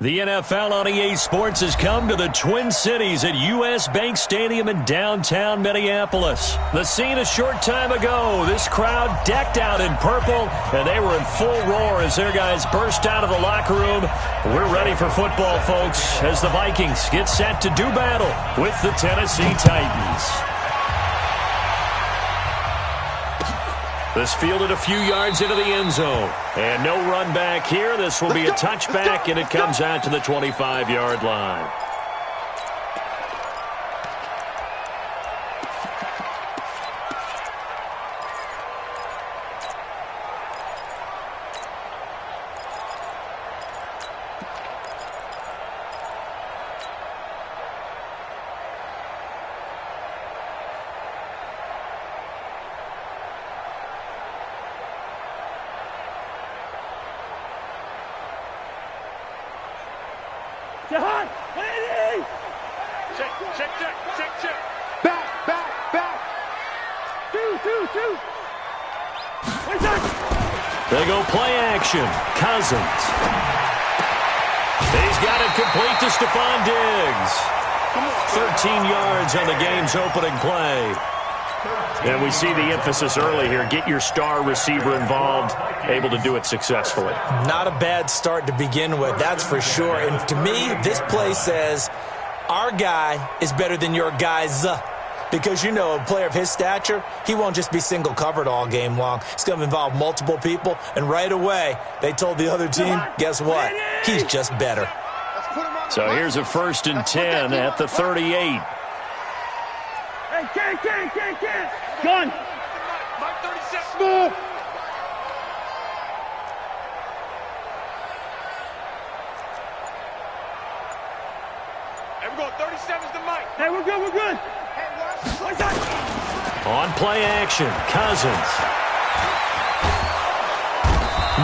The NFL on EA Sports has come to the Twin Cities at U.S. Bank Stadium in downtown Minneapolis. The scene a short time ago, this crowd decked out in purple, and they were in full roar as their guys burst out of the locker room. We're ready for football, folks, as the Vikings get set to do battle with the Tennessee Titans. This fielded a few yards into the end zone. And no run back here. This will be a touchback, and it comes out to the 25-yard line. Check. Back. Two. They go play action. Cousins. He's got it complete to Stephon Diggs. 13 yards on the game's opening play. And we see the emphasis early here. Get your star receiver involved, able to do it successfully. Not a bad start to begin with, that's for sure. And to me, this play says our guy is better than your guys. Because, you know, a player of his stature, he won't just be single covered all game long. It's going to involve multiple people. And right away, they told the other team, guess what? He's just better. So here's a 1st and 10 at the 38. Hey, can't. Gun. Mike 37. Move. Hey, we're going 37's the Mike. Hey, we're good. On play action, Cousins.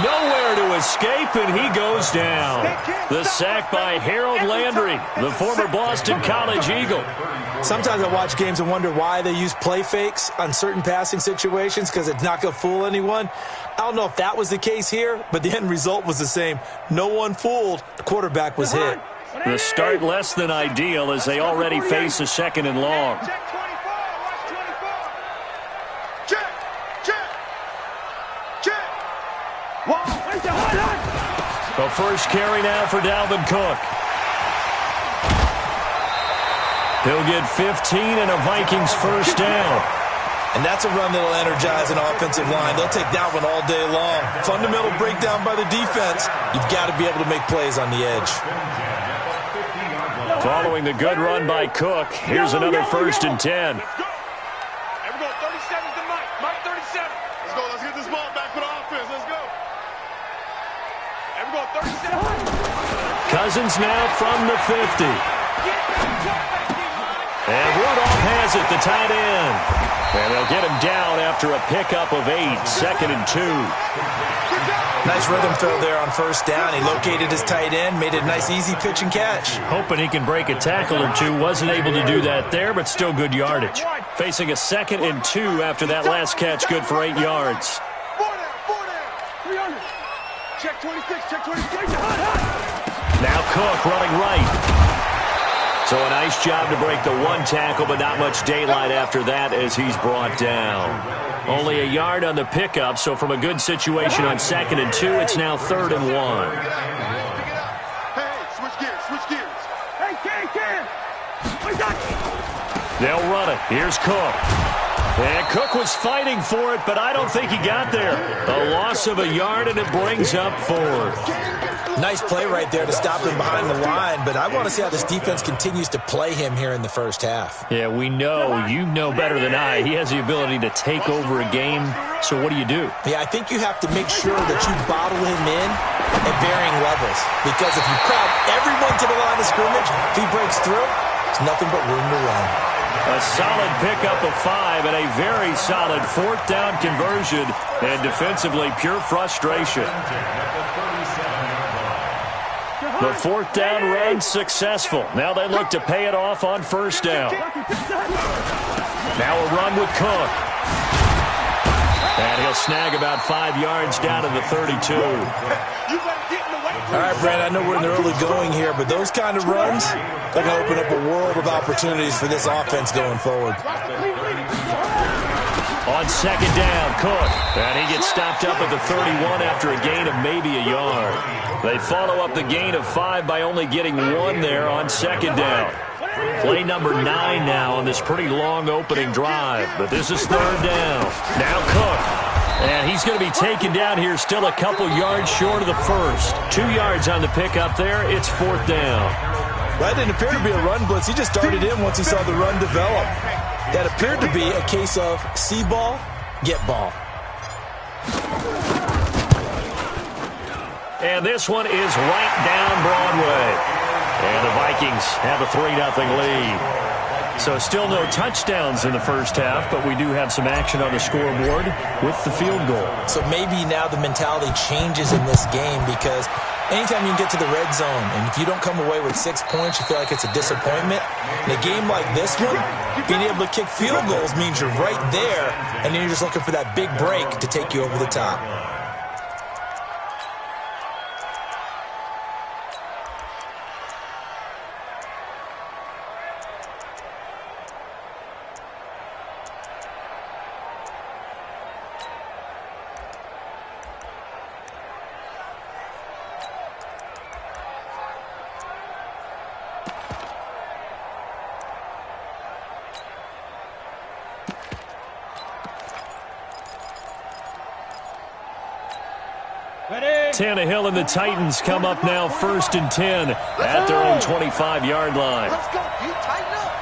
Nowhere to escape, and he goes down. The sack by Harold Landry, the former Boston College Eagle. Sometimes I watch games and wonder why they use play fakes on certain passing situations, because it's not going to fool anyone. I don't know if that was the case here, but the end result was the same. No one fooled. The quarterback was hit. The start less than ideal as they already face a 2nd and long. The first carry now for Dalvin Cook. He'll get 15 and a Vikings first down. And that's a run that'll energize an offensive line. They'll take that one all day long. Fundamental breakdown by the defense. You've got to be able to make plays on the edge. Following the good run by Cook, here's another 1st and 10. Hey, we're going 37's the Mike. Mike 37. Let's go. Let's get this ball back for the offense. Let's go. Hey, we're going 37. Cousins now from the 50. And Rudolph has it, the tight end. And they'll get him down after a pickup of 8, 2nd and 2. Nice rhythm throw there on 1st down. He located his tight end, made it a nice, easy pitch and catch. Hoping he can break a tackle or two. Wasn't able to do that there, but still good yardage. Facing a 2nd and 2 after that last catch, good for 8 yards. 4 down. 300. Check 26. Now Cook running right. So a nice job to break the one tackle, but not much daylight after that as he's brought down. Only a yard on the pickup, so from a good situation on 2nd and 2, it's now 3rd and 1. Hey, switch gears. Hey, can. They'll run it. Here's Cook. And Cook was fighting for it, but I don't think he got there. A loss of a yard, and it brings up 4th. Nice play right there to stop him behind the line, but I want to see how this defense continues to play him here in the first half. Yeah, we know. You know better than I. He has the ability to take over a game, so what do you do? Yeah, I think you have to make sure that you bottle him in at varying levels, because if you crowd everyone to the line of scrimmage, if he breaks through, there's nothing but room to run. A solid pickup of 5 and a very solid 4th down conversion, and defensively pure frustration. The 4th down run successful. Now they look to pay it off on 1st down. Now a run with Cook. And he'll snag about 5 yards down to the 32. You better get in the way. All right, Brandon, I know we're in the early going here, but those kind of runs, they're going to open up a world of opportunities for this offense going forward. On second down, Cook. And he gets stopped up at the 31 after a gain of maybe a yard. They follow up the gain of 5 by only getting 1 there on second down. Play number 9 now on this pretty long opening drive. But this is third down. Now Cook. And he's going to be taken down here still a couple yards short of the first. 2 yards on the pickup there. It's fourth down. That didn't appear to be a run blitz. He just darted in once he saw the run develop. That appeared to be a case of see ball, get ball. And this one is right down Broadway. And the Vikings have a 3-0 lead. So still no touchdowns in the first half, but we do have some action on the scoreboard with the field goal. So maybe now the mentality changes in this game because anytime you can get to the red zone, and if you don't come away with 6 points, you feel like it's a disappointment. In a game like this one, being able to kick field goals means you're right there, and then you're just looking for that big break to take you over the top. Tannehill and the Titans come up now 1st and 10 at their own 25-yard line. Let's go. You tighten up.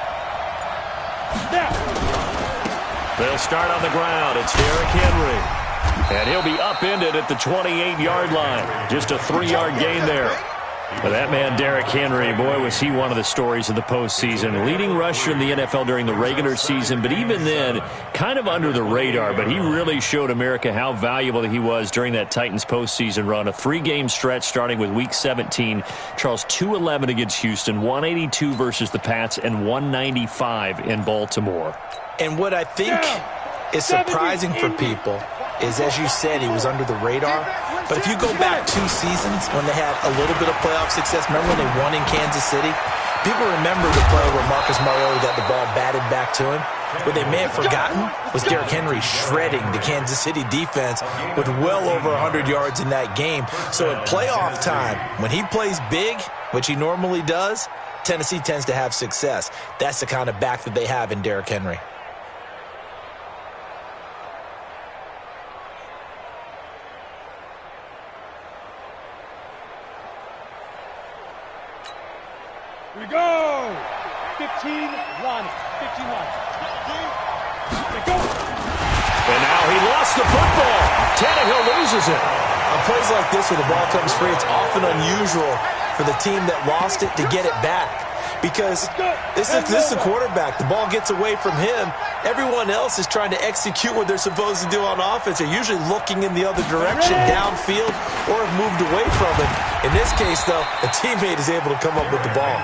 They'll start on the ground. It's Derrick Henry. And he'll be upended at the 28-yard line. Just a 3-yard gain there. But that man, Derrick Henry, boy, was he one of the stories of the postseason. Leading rusher in the NFL during the regular season, but even then, kind of under the radar. But he really showed America how valuable he was during that Titans postseason run. A 3-game stretch starting with Week 17. Charles, 211 against Houston, 182 versus the Pats, and 195 in Baltimore. And what I think is surprising for people is, as you said, he was under the radar. But if you go back 2 seasons when they had a little bit of playoff success, remember when they won in Kansas City? People remember the play where Marcus Mariota got the ball batted back to him. What they may have forgotten was Derrick Henry shredding the Kansas City defense with well over 100 yards in that game. So at playoff time, when he plays big, which he normally does, Tennessee tends to have success. That's the kind of back that they have in Derrick Henry. Here we go. 15-1. 15-1. Go. And now he lost the football. Tannehill loses it. On plays like this, when the ball comes free, it's often unusual for the team that lost it to get it back. Because this is the quarterback. The ball gets away from him. Everyone else is trying to execute what they're supposed to do on offense. They're usually looking in the other direction, downfield, or have moved away from it. In this case, though, a teammate is able to come up with the ball.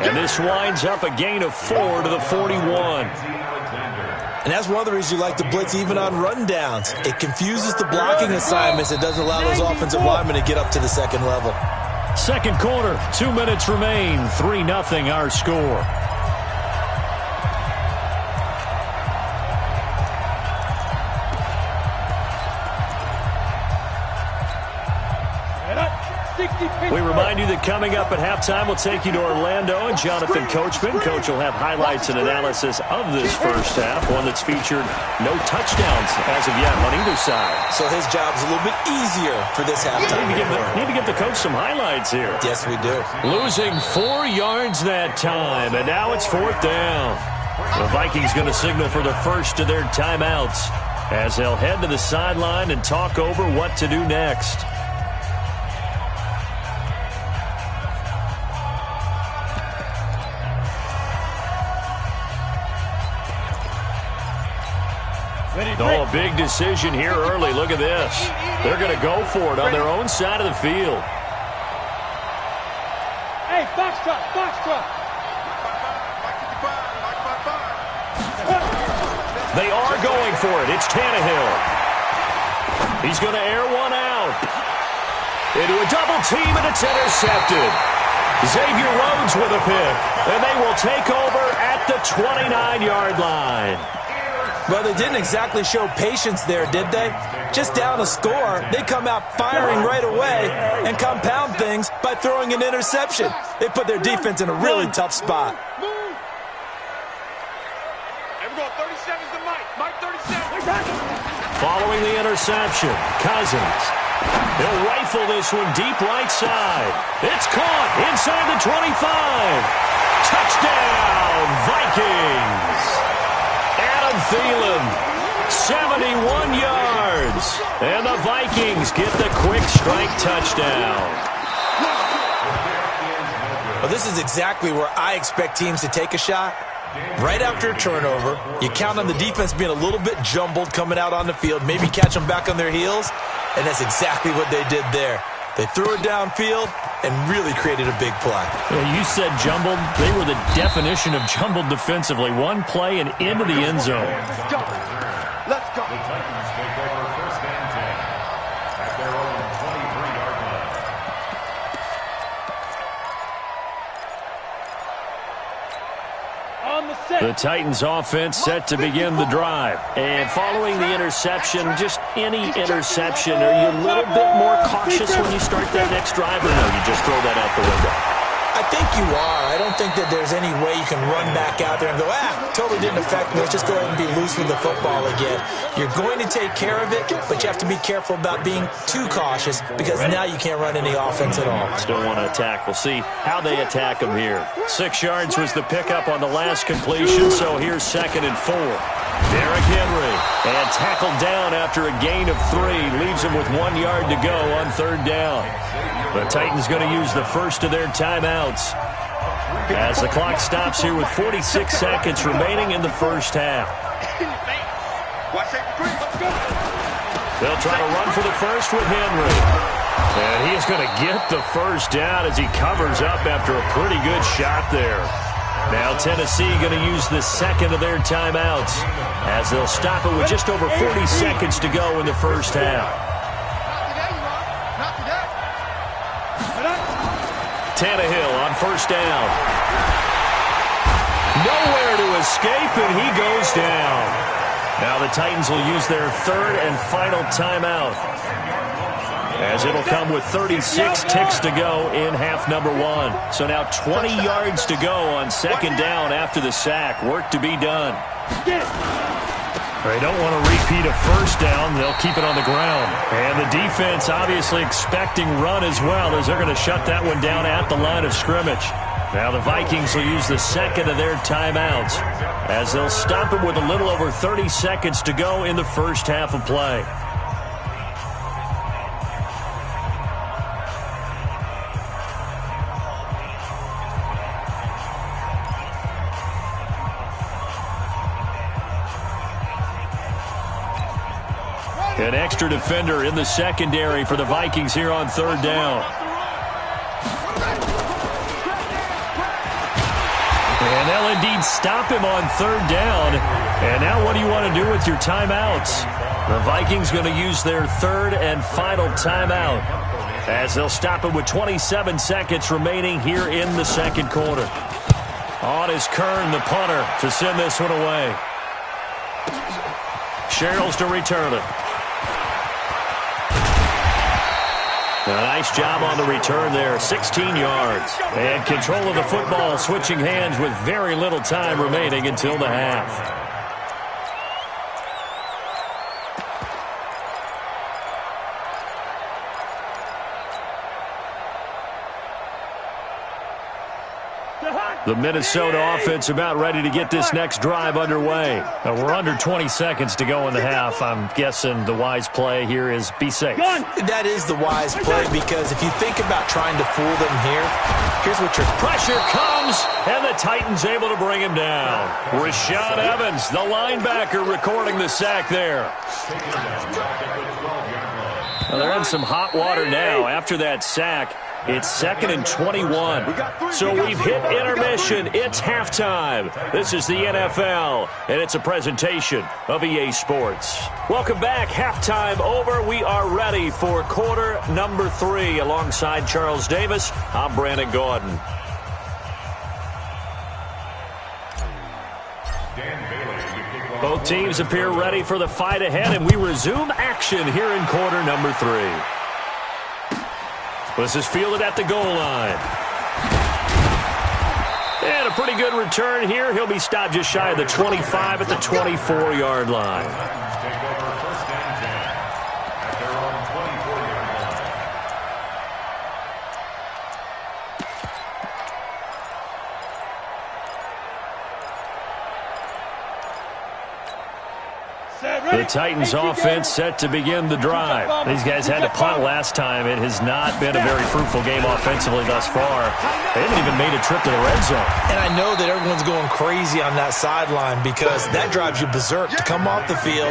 And this winds up a gain of 4 to the 41. And that's one of the reasons you like to blitz even on rundowns. It confuses the blocking assignments. It doesn't allow those offensive linemen to get up to the second level. Second quarter, 2 minutes remain, 3-0 our score. We remind you that coming up at halftime, we'll take you to Orlando and Jonathan Coachman. Coach will have highlights and analysis of this first half, one that's featured no touchdowns as of yet on either side. So his job's a little bit easier for this halftime. Need to give the coach some highlights here. Yes, we do. Losing 4 yards that time, and now it's fourth down. The Vikings going to signal for the first of their timeouts as they'll head to the sideline and talk over what to do next. Oh, a big decision here early. Look at this. They're going to go for it on their own side of the field. Hey, box truck, box truck. They are going for it. It's Tannehill. He's going to air one out. into a double team, and it's intercepted. Xavier Rhodes with a pick, and they will take over at the 29-yard line. Well, they didn't exactly show patience there, did they? Just down a score, they come out firing right away and compound things by throwing an interception. They put their defense in a really tough spot. Everyone, 37's the Mike. Mike 37. Following the interception, Cousins. He'll rifle this one deep right side. It's caught inside the 25. Touchdown, Vikings. Adam Thielen, 71 yards. And the Vikings get the quick strike touchdown. Well, this is exactly where I expect teams to take a shot. Right after a turnover, you count on the defense being a little bit jumbled coming out on the field, maybe catch them back on their heels, and that's exactly what they did there. They threw it downfield and really created a big play. Yeah, you said jumbled. They were the definition of jumbled defensively. One play and into the end zone. Let's go. Let's go. The Titans take over first and 10 at their own 23-yard line. The Titans offense set to begin the drive. And following the interception, just any interception, are you a little bit more cautious when you start that next drive, or no, you just throw that out the window? I think you are. I don't think that there's any way you can run back out there and go, totally didn't affect me. Let's just go ahead and be loose with the football again. You're going to take care of it, but you have to be careful about being too cautious because now you can't run any offense at all. Still want to attack. We'll see how they attack them here. 6 yards was the pickup on the last completion, so here's 2nd and 4. Derrick Henry, and tackled down after a gain of 3. Leaves him with 1 yard to go on 3rd down. The Titans going to use the first of their timeouts as the clock stops here with 46 seconds remaining in the first half. They'll try to run for the first with Henry. And he's going to get the first down as he covers up after a pretty good shot there. Now Tennessee going to use the second of their timeouts as they'll stop it with just over 40 seconds to go in the first half. Tannehill on first down. Nowhere to escape, and he goes down. Now the Titans will use their 3rd and final timeout, as it'll come with 36 ticks to go in half number 1. So now 20 yards to go on 2nd down after the sack. Work to be done. They don't want to repeat a first down. They'll keep it on the ground. And the defense obviously expecting run as well, as they're going to shut that one down at the line of scrimmage. Now the Vikings will use the second of their timeouts as they'll stop it with a little over 30 seconds to go in the first half of play. An extra defender in the secondary for the Vikings here on 3rd down. And they'll indeed stop him on 3rd down. And now what do you want to do with your timeouts? The Vikings going to use their 3rd and final timeout as they'll stop it with 27 seconds remaining here in the 2nd quarter. On is Kern, the punter, to send this one away. Sherrills to return it. A nice job on the return there, 16 yards. And control of the football, switching hands with very little time remaining until the half. The Minnesota offense about ready to get this next drive underway. We're under 20 seconds to go in the half. I'm guessing the wise play here is be safe. That is the wise play, because if you think about trying to fool them here, here's what you're... Pressure comes, and the Titans able to bring him down. Rashaan Evans, the linebacker, recording the sack there. Well, they're in some hot water now after that sack. It's 2nd and 21. So we've hit intermission. It's halftime. This is the NFL, and it's a presentation of EA Sports. Welcome back. Halftime over. We are ready for quarter number 3. Alongside Charles Davis, I'm Brandon Gordon. Both teams appear ready for the fight ahead, and we resume action here in quarter number 3. This is fielded at the goal line. And a pretty good return here. He'll be stopped just shy of the 25 at the 24-yard line. The Titans offense set to begin the drive. These guys had to punt last time. It has not been a very fruitful game offensively thus far. They haven't even made a trip to the red zone. And I know that everyone's going crazy on that sideline because that drives you berserk to come off the field,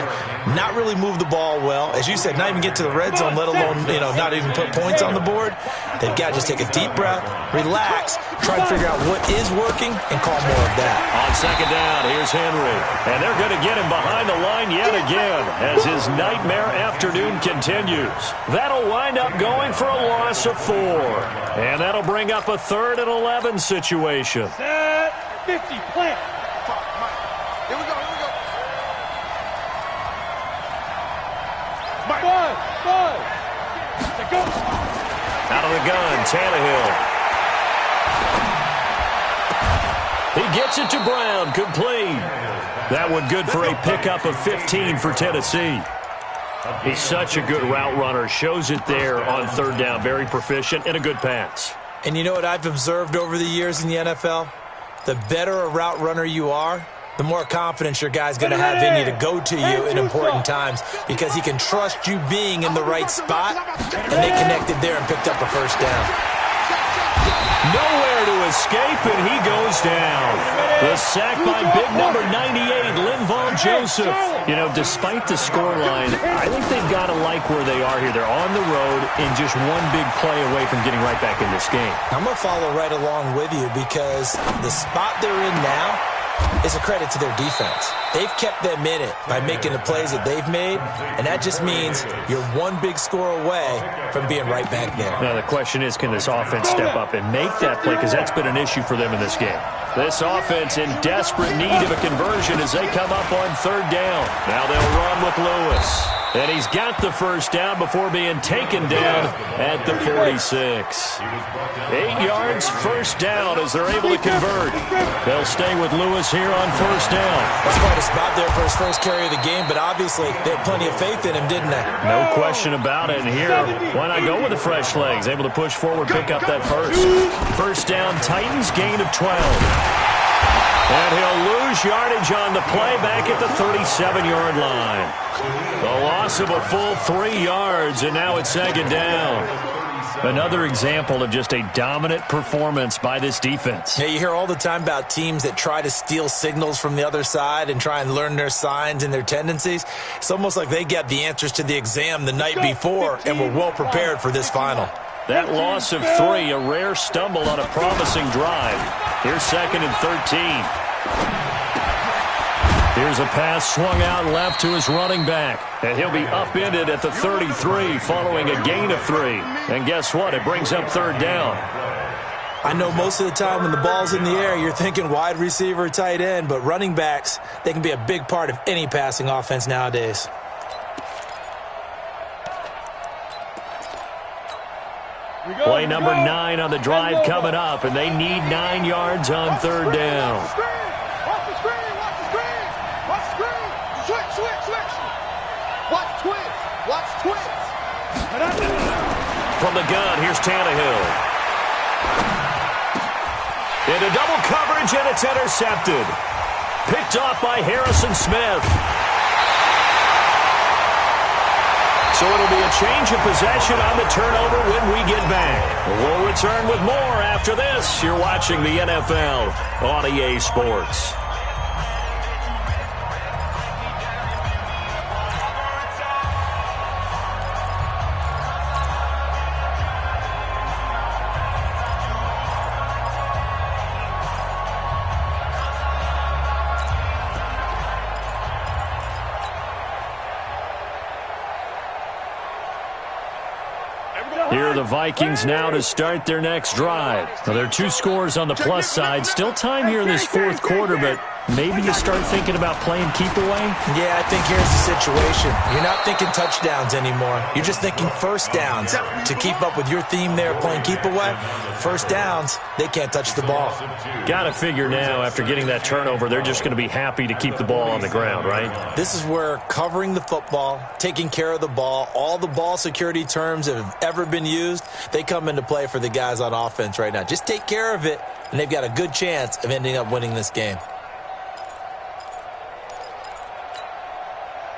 not really move the ball well. As you said, not even get to the red zone, let alone, not even put points on the board. They've got to just take a deep breath, relax, try and figure out what is working, and call more of that. On second down, here's Henry. And they're going to get him behind the line yet again as his nightmare afternoon continues. That'll wind up going for a loss of 4. And that'll bring up a 3rd and 11 situation. Set 50, plant. Here we go. Five. Go. Out of the gun, Tannehill. He gets it to Brown, complete. That one good for a pickup of 15 for Tennessee. He's such a good route runner. Shows it there on 3rd down. Very proficient and a good pass. And you know what I've observed over the years in the NFL? The better a route runner you are, the more confidence your guy's going to have in you to go to you in important times because he can trust you being in the right spot, and they connected there and picked up a 1st down. Nowhere to escape, and he goes down. The sack by big number 98, Linval Joseph. Despite the scoreline, I think they've got to like where they are here. They're on the road and just one big play away from getting right back in this game. I'm going to follow right along with you because the spot they're in now is a credit to their defense. They've kept them in it by making the plays that they've made, and that just means you're one big score away from being right back there. Now, the question is, can this offense step up and make that play? Because that's been an issue for them in this game. This offense in desperate need of a conversion as they come up on 3rd down. Now they'll run with Lewis. And he's got the 1st down before being taken down at the 46. 8 yards, 1st down as they're able to convert. They'll stay with Lewis here on 1st down. That's quite a spot there for his first carry of the game, but obviously they had plenty of faith in him, didn't they? No question about it. And here, why not go with the fresh legs? Able to push forward, pick up that 1st down, Titans, gain of 12. And he'll lose yardage on the play back at the 37-yard line. The loss of a full 3 yards, and now it's 2nd down. Another example of just a dominant performance by this defense. Yeah, you hear all the time about teams that try to steal signals from the other side and try and learn their signs and their tendencies. It's almost like they got the answers to the exam the night before and were well prepared for this final. That loss of 3, a rare stumble on a promising drive. Here's 2nd and 13. Here's a pass swung out left to his running back. And he'll be upended at the 33 following a gain of 3. And guess what? It brings up 3rd down. I know most of the time when the ball's in the air, you're thinking wide receiver, tight end, but running backs, they can be a big part of any passing offense nowadays. Play number 9 on the drive coming up, and they need 9 yards on 3rd down. Watch the screen. Watch twins. From the gun, here's Tannehill. Into double coverage, and it's intercepted. Picked off by Harrison Smith. So it'll be a change of possession on the turnover when we get back. We'll return with more after this. You're watching the NFL on EA Sports. the Vikings now to start their next drive. Now, there are 2 scores on the plus side. Still time here in this fourth quarter, but maybe you start thinking about playing keep away? Yeah, I think here's the situation. You're not thinking touchdowns anymore. You're just thinking first downs. To keep up with your theme there, playing keep away, first downs, they can't touch the ball. Got to figure now, after getting that turnover, they're just going to be happy to keep the ball on the ground, right? This is where covering the football, taking care of the ball, all the ball security terms that have ever been used, they come into play for the guys on offense right now. Just take care of it, and they've got a good chance of ending up winning this game.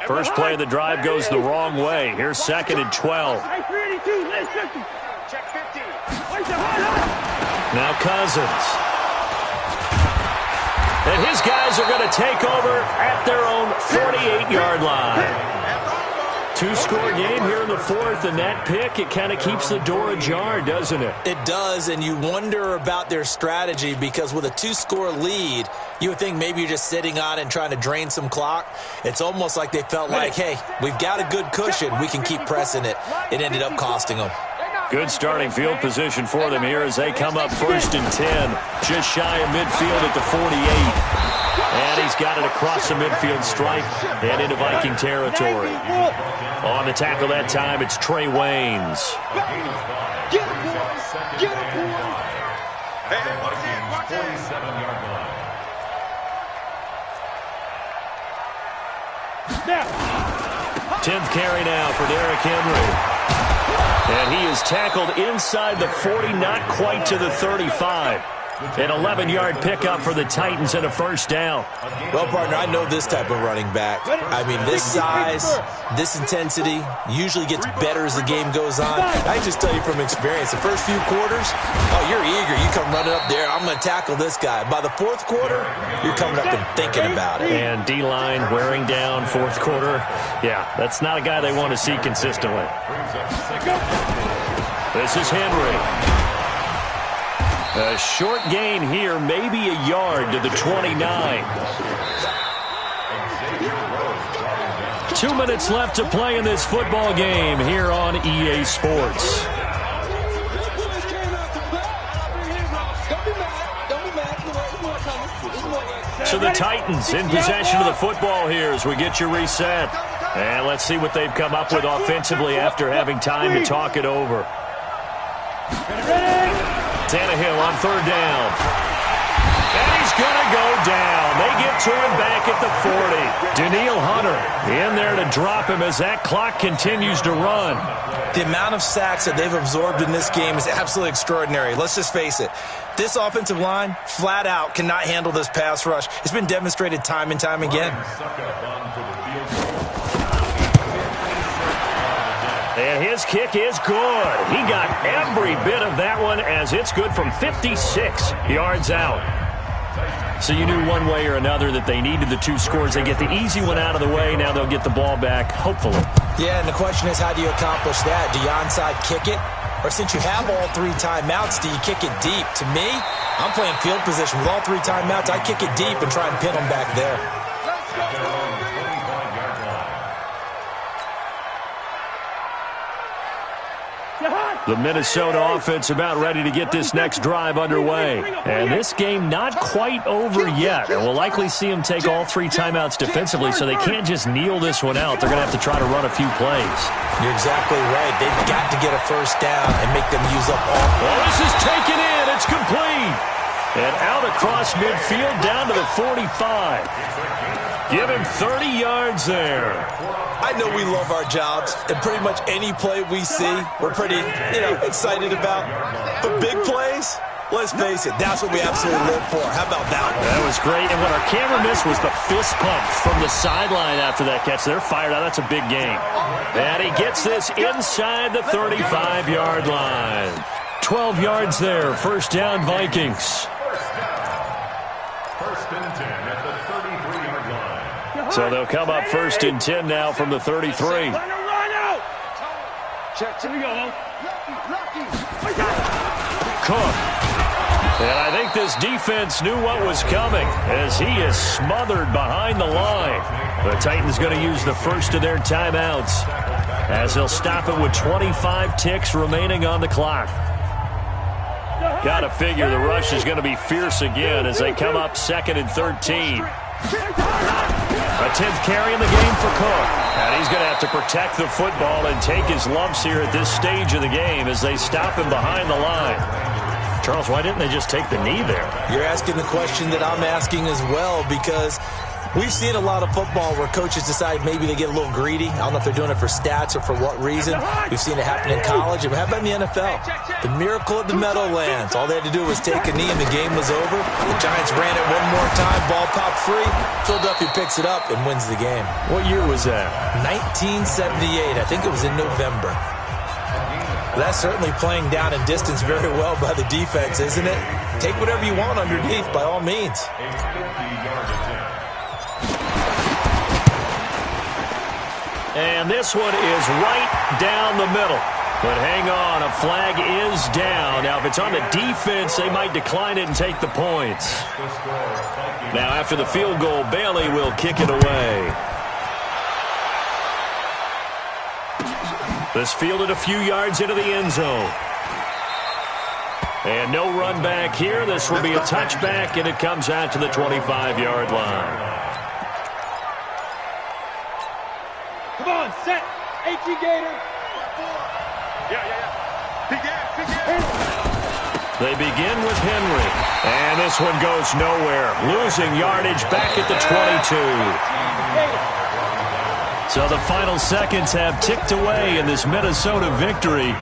First play of the drive goes the wrong way. Here's 2nd and 12. Now Cousins. And his guys are going to take over at their own 48-yard line. 2-score game here in the fourth, and that pick, it kind of keeps the door ajar, doesn't it? It does, and you wonder about their strategy because with a 2-score lead, you would think maybe you're just sitting on it and trying to drain some clock. It's almost like they felt like, hey, we've got a good cushion. We can keep pressing it. It ended up costing them. Good starting field position for them here as they come up 1st and 10. Just shy of midfield at the 48. And he's got it across the midfield stripe and into Viking territory. On the tackle that time, it's Trey Waynes. Get it, boys! Get it, boys! Hey, watch it, watch it! 47-yard line. Now. 10th carry now for Derrick Henry. And he is tackled inside the 40, not quite to the 35. An 11-yard pickup for the Titans and a first down. Well, partner, I know this type of running back. I mean, this size, this intensity usually gets better as the game goes on. I just tell you from experience, the first few quarters, oh, you're eager. You come running up there, I'm going to tackle this guy. By the fourth quarter, you're coming up and thinking about it. And D-line wearing down fourth quarter. Yeah, that's not a guy they want to see consistently. This is Henry. A short gain here, maybe a yard to the 29. 2 minutes left to play in this football game here on EA Sports. So the Titans in possession of the football here as we get you reset. And let's see what they've come up with offensively after having time to talk it over. Tannehill on 3rd down. And he's going to go down. They get to him back at the 40. Danielle Hunter in there to drop him as that clock continues to run. The amount of sacks that they've absorbed in this game is absolutely extraordinary. Let's just face it. This offensive line, flat out, cannot handle this pass rush. It's been demonstrated time and time again. And his kick is good. He got every bit of that one as it's good from 56 yards out. So you knew one way or another that they needed the 2 scores. They get the easy one out of the way. Now they'll get the ball back, hopefully. Yeah, and the question is, how do you accomplish that? Do you onside kick it? Or since you have all 3 timeouts, do you kick it deep? To me, I'm playing field position with all 3 timeouts. I kick it deep and try and pin them back there. The Minnesota offense about ready to get this next drive underway. And this game not quite over yet. And we'll likely see them take all 3 timeouts defensively, so they can't just kneel this one out. They're going to have to try to run a few plays. You're exactly right. They've got to get a first down and make them use up all. Well, this is taken in. It's complete. And out across midfield down to the 45. Give him 30 yards there. I know we love our jobs, and pretty much any play we see, we're pretty, excited about. But big plays, let's face it, that's what we absolutely live for. How about that one? That was great, and what our camera missed was the fist pump from the sideline after that catch. They're fired out. That's a big game. And he gets this inside the 35-yard line. 12 yards there, first down Vikings. First and 10 at the 33-yard line. So they'll come up 1st and 10 now from the 33. Cook. And I think this defense knew what was coming as he is smothered behind the line. The Titans going to use the first of their timeouts. as he'll stop it with 25 ticks remaining on the clock. Got to figure the rush is going to be fierce again as they come up 2nd and 13. A 10th carry in the game for Cook. And he's going to have to protect the football and take his lumps here at this stage of the game as they stop him behind the line. Charles, why didn't they just take the knee there? You're asking the question that I'm asking as well, because we've seen a lot of football where coaches decide maybe they get a little greedy. I don't know if they're doing it for stats or for what reason. We've seen it happen in college. How about in the NFL? The miracle of the Meadowlands. All they had to do was take a knee and the game was over. The Giants ran it one more time. Ball popped free. Philadelphia picks it up and wins the game. What year was that? 1978. I think it was in November. That's certainly playing down and distance very well by the defense, isn't it? Take whatever you want underneath by all means. And this one is right down the middle. But hang on, a flag is down. Now, if it's on the defense, they might decline it and take the points. Now, after the field goal, Bailey will kick it away. This fielded a few yards into the end zone. And no run back here. This will be a touchback, and it comes out to the 25-yard line. Come on, set. H.E. Gator. Yeah. They begin with Henry. And this one goes nowhere. Losing yardage back at the 22. So the final seconds have ticked away in this Minnesota victory.